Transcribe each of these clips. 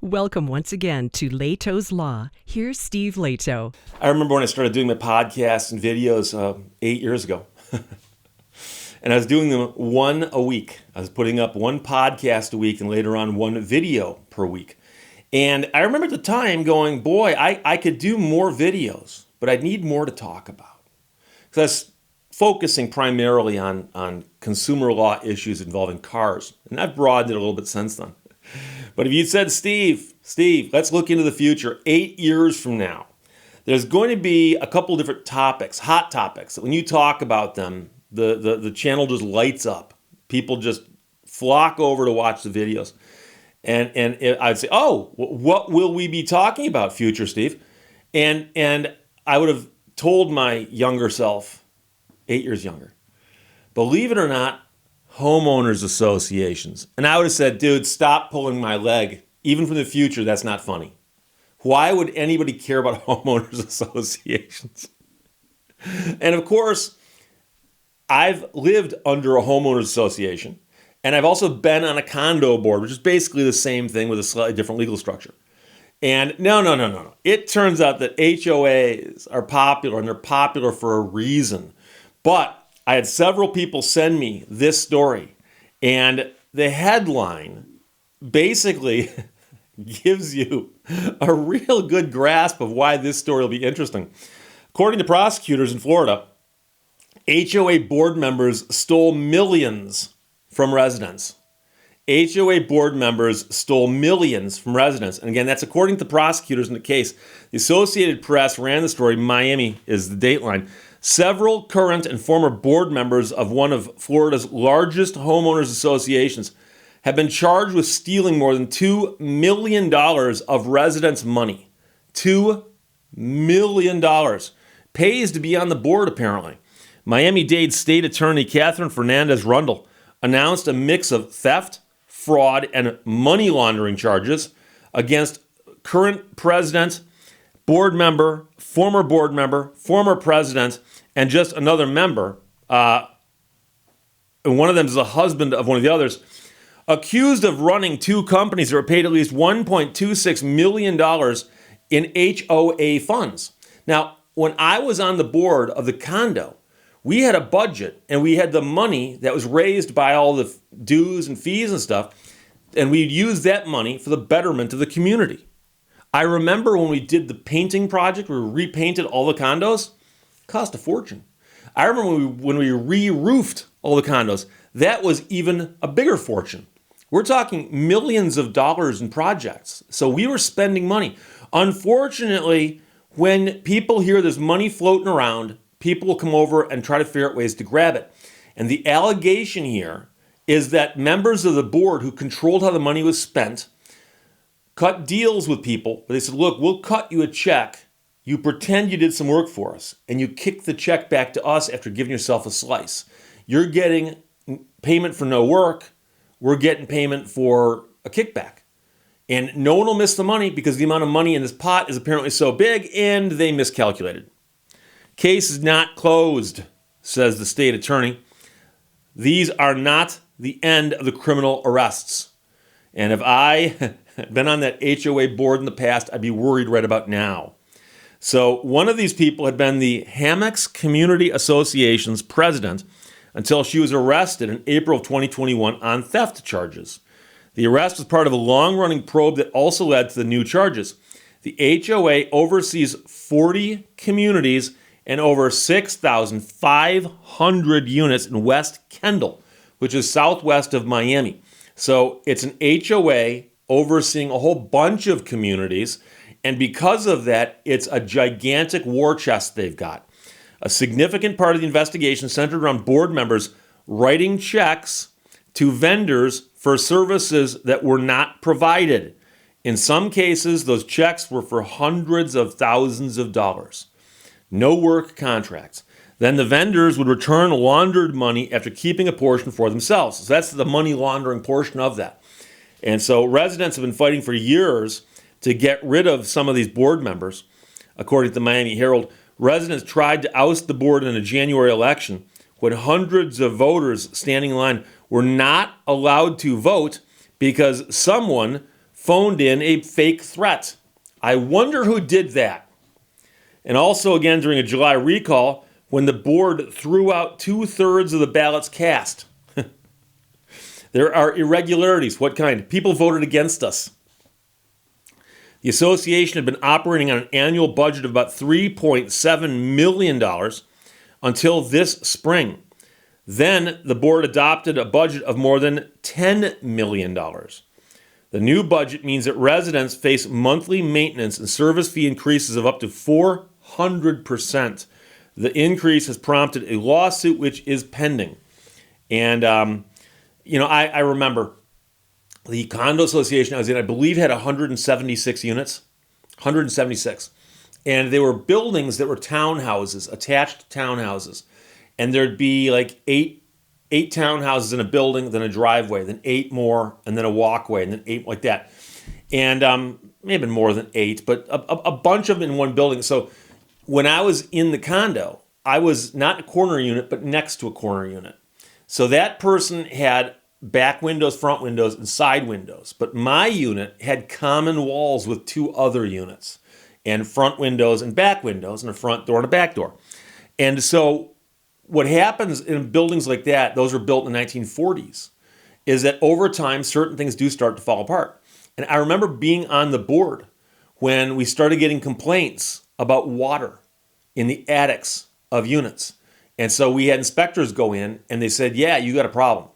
Welcome once again to Lehto's Law. Here's Steve Lehto. I remember when I started doing my podcasts and videos 8 years ago. And I was doing them one a week. I was putting up one podcast a week and later on one video per week. And I remember at the time going, boy, I could do more videos, but I'd need more to talk about. Because I was focusing primarily on consumer law issues involving cars. And I've broadened it a little bit since then. But if you said, Steve, let's look into the future, 8 years from now, there's going to be a couple of different topics, hot topics, that when you talk about them, the channel just lights up. People just flock over to watch the videos. And I'd say, oh, what will we be talking about, future Steve? And I would have told my younger self, 8 years younger, believe it or not, homeowners associations. And I would have said, dude, stop pulling my leg. Even from the future, that's not funny. Why would anybody care about homeowners associations? And of course, I've lived under a homeowners association, and I've also been on a condo board, which is basically the same thing with a slightly different legal structure. And no. It turns out that HOAs are popular, and they're popular for a reason. But I had several people send me this story, and the headline basically gives you a real good grasp of why this story will be interesting. According to prosecutors in Florida, HOA board members stole millions from residents. HOA board members stole millions from residents. And again, that's according to prosecutors in the case. The Associated Press ran the story. Miami is the dateline. Several current and former board members of one of Florida's largest homeowners associations have been charged with stealing more than $2 million of residents' money. $2 million. Pays to be on the board, apparently. Miami-Dade State Attorney Catherine Fernandez-Rundle announced a mix of theft, fraud, and money laundering charges against current president, board member, former president, and just another member. And one of them is the husband of one of the others, accused of running two companies that were paid at least $1.26 million in HOA funds. Now, when I was on the board of the condo, we had a budget and we had the money that was raised by all the dues and fees and stuff, and we'd use that money for the betterment of the community. I remember when we did the painting project, we repainted all the condos, cost a fortune. I remember when we re-roofed all the condos, that was even a bigger fortune. We're talking millions of dollars in projects. So we were spending money. Unfortunately, when people hear there's money floating around, people will come over and try to figure out ways to grab it. And the allegation here is that members of the board who controlled how the money was spent cut deals with people. They said, look, we'll cut you a check. You pretend you did some work for us, and you kick the check back to us after giving yourself a slice. You're getting payment for no work. We're getting payment for a kickback. And no one will miss the money because the amount of money in this pot is apparently so big, and they miscalculated. Case is not closed, says the state attorney. These are not the end of the criminal arrests. And if I had been on that HOA board in the past, I'd be worried right about now. So one of these people had been the Hammocks Community Association's president until she was arrested in April of 2021 on theft charges. The arrest was part of a long-running probe that also led to the new charges. The HOA oversees 40 communities and over 6,500 units in West Kendall, which is southwest of Miami. So it's an HOA overseeing a whole bunch of communities, and because of that, it's a gigantic war chest they've got. A significant part of the investigation centered around board members writing checks to vendors for services that were not provided. In some cases, those checks were for hundreds of thousands of dollars. No work contracts. Then the vendors would return laundered money after keeping a portion for themselves. So that's the money laundering portion of that. And so residents have been fighting for years to get rid of some of these board members. According to the Miami Herald, residents tried to oust the board in a January election when hundreds of voters standing in line were not allowed to vote because someone phoned in a fake threat. I wonder who did that. And also again during a July recall when the board threw out 2/3 of the ballots cast. There are irregularities. What kind? People voted against us. The association had been operating on an annual budget of about $3.7 million until this spring. Then the board adopted a budget of more than $10 million. The new budget means that residents face monthly maintenance and service fee increases of up to 400%. The increase has prompted a lawsuit which is pending. And, I remember the condo association I was in, I believe, had 176 units, 176. And they were buildings that were townhouses, attached townhouses. And there'd be like eight townhouses in a building, then a driveway, then 8 more, and then a walkway, and then 8 like that. And maybe more than 8, but a bunch of them in one building. So when I was in the condo, I was not in a corner unit, but next to a corner unit. So that person had back windows, front windows, and side windows. But my unit had common walls with 2 other units, and front windows and back windows, and a front door and a back door. And so what happens in buildings like that, those were built in the 1940s, is that over time, certain things do start to fall apart. And I remember being on the board when we started getting complaints about water in the attics of units. And so we had inspectors go in and they said, yeah, you got a problem.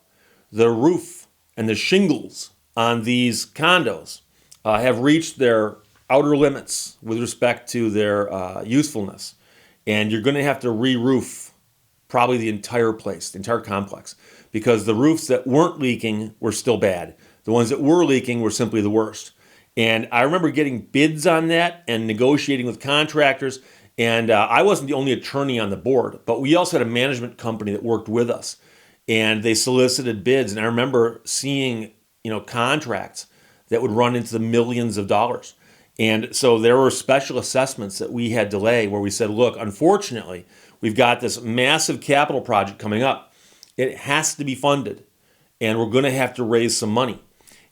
The roof and the shingles on these condos have reached their outer limits with respect to their usefulness. And you're going to have to re-roof probably the entire place, the entire complex, because the roofs that weren't leaking were still bad. The ones that were leaking were simply the worst. And I remember getting bids on that and negotiating with contractors. And I wasn't the only attorney on the board, but we also had a management company that worked with us. And they solicited bids. And I remember seeing, contracts that would run into the millions of dollars. And so there were special assessments that we had delay where we said, look, unfortunately, we've got this massive capital project coming up. It has to be funded, and we're going to have to raise some money.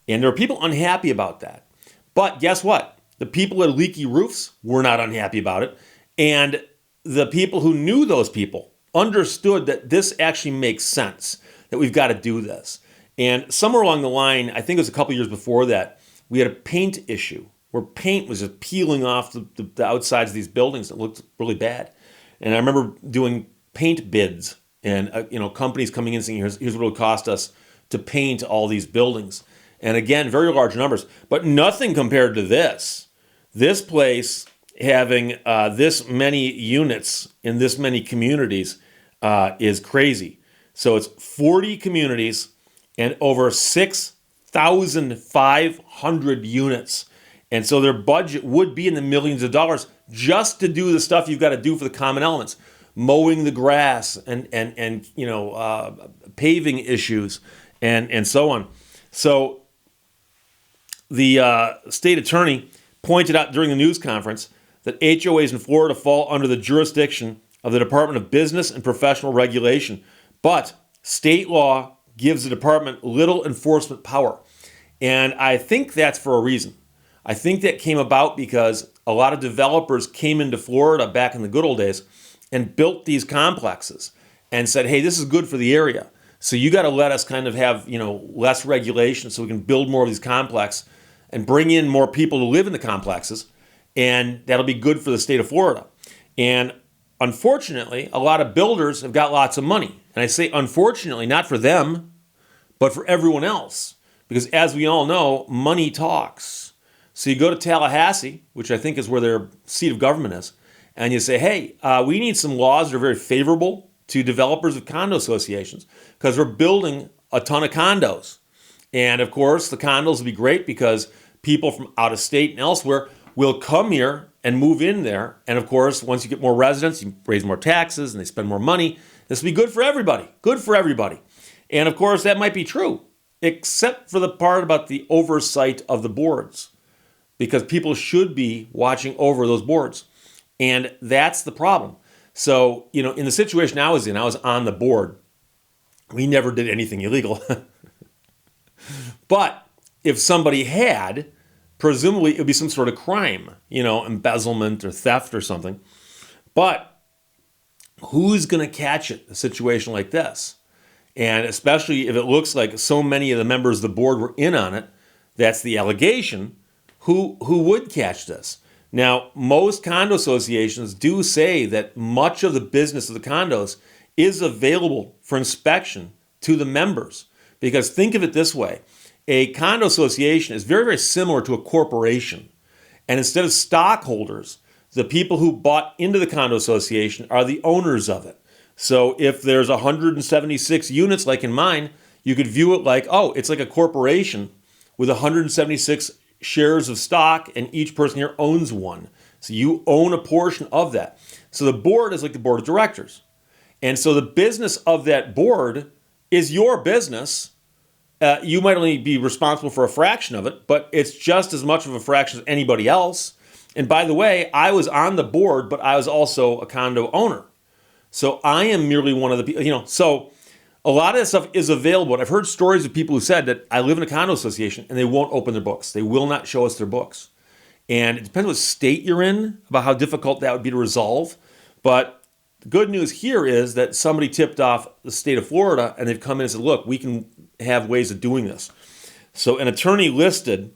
And there are people unhappy about that. But guess what? The people that had leaky roofs were not unhappy about it. And the people who knew those people understood that this actually makes sense, that we've got to do this. And somewhere along the line, I think it was a couple years before that, we had a paint issue where paint was just peeling off the outsides of these buildings. It looked really bad. And I remember doing paint bids and companies coming in and saying, here's what it would cost us to paint all these buildings. And again, very large numbers, but nothing compared to this. This place having this many units in this many communities is crazy. So it's 40 communities and over 6,500 units. And so their budget would be in the millions of dollars just to do the stuff you've got to do for the common elements, mowing the grass and paving issues and so on. So the state attorney pointed out during the news conference that HOAs in Florida fall under the jurisdiction of the Department of Business and Professional Regulation, but state law gives the department little enforcement power. And I think that's for a reason. I think that came about because a lot of developers came into Florida back in the good old days and built these complexes and said, hey, this is good for the area. So you got to let us kind of have, less regulation so we can build more of these complexes and bring in more people to live in the complexes. And that'll be good for the state of Florida. And unfortunately, a lot of builders have got lots of money. And I say unfortunately, not for them, but for everyone else. Because as we all know, money talks. So you go to Tallahassee, which I think is where their seat of government is, and you say, hey, we need some laws that are very favorable to developers of condo associations because we're building a ton of condos. And of course, the condos will be great because people from out of state and elsewhere will come here and move in there. And of course, once you get more residents, you raise more taxes and they spend more money. This will be good for everybody, good for everybody. And of course, that might be true, except for the part about the oversight of the boards, because people should be watching over those boards. And that's the problem. So, in the situation I was in, I was on the board. We never did anything illegal. But if somebody had, presumably it would be some sort of crime, embezzlement or theft or something. But who's going to catch it in a situation like this? And especially if it looks like so many of the members of the board were in on it, that's the allegation, who would catch this? Now, most condo associations do say that much of the business of the condos is available for inspection to the members. Because think of it this way. A condo association is very, very similar to a corporation. And instead of stockholders, the people who bought into the condo association are the owners of it. So if there's 176 units like in mine, you could view it like, oh, it's like a corporation with 176 shares of stock, and each person here owns one. So you own a portion of that. So the board is like the board of directors. And so the business of that board is your business. You might only be responsible for a fraction of it, but it's just as much of a fraction as anybody else. And by the way, I was on the board, but I was also a condo owner. So I am merely one of the people, so a lot of that stuff is available. And I've heard stories of people who said that I live in a condo association and they won't open their books. They will not show us their books. And it depends what state you're in about how difficult that would be to resolve. But the good news here is that somebody tipped off the state of Florida and they've come in and said, look, we can have ways of doing this. So an attorney listed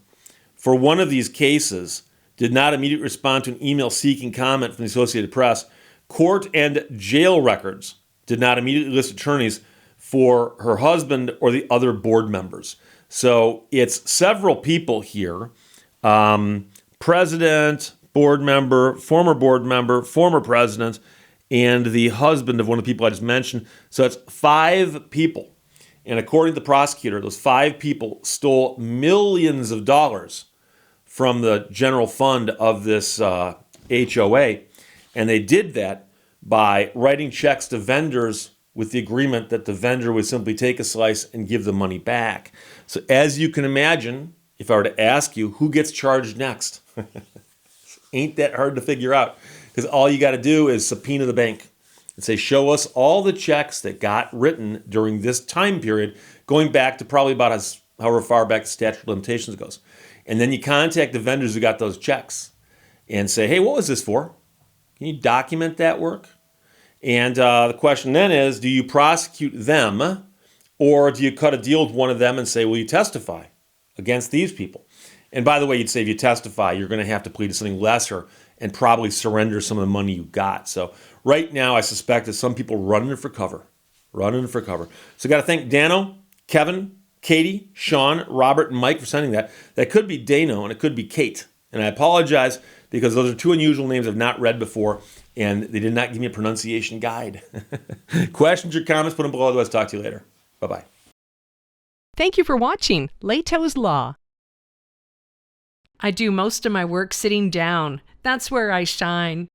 for one of these cases did not immediately respond to an email seeking comment from the Associated Press. Court and jail records did not immediately list attorneys for her husband or the other board members. So it's several people here, president, board member, former president, and the husband of one of the people I just mentioned. So it's 5 people. And according to the prosecutor, those 5 people stole millions of dollars from the general fund of this HOA. And they did that by writing checks to vendors with the agreement that the vendor would simply take a slice and give the money back. So as you can imagine, if I were to ask you who gets charged next, ain't that hard to figure out, because all you got to do is subpoena the bank and say, show us all the checks that got written during this time period, going back to probably about however far back the statute of limitations goes. And then you contact the vendors who got those checks and say, hey, what was this for? Can you document that work? And the question then is, do you prosecute them, or do you cut a deal with one of them and say, will you testify against these people? And by the way, you'd say if you testify, you're going to have to plead to something lesser and probably surrender some of the money you got. So right now, I suspect that some people running for cover. So got to thank Dano, Kevin, Katie, Sean, Robert, and Mike for sending that. That could be Dano and it could be Kate. And I apologize because those are 2 unusual names I've not read before, and they did not give me a pronunciation guide. Questions or comments, put them below. Otherwise, talk to you later. Bye-bye. Thank you for watching Lehto's Law. I do most of my work sitting down. That's where I shine.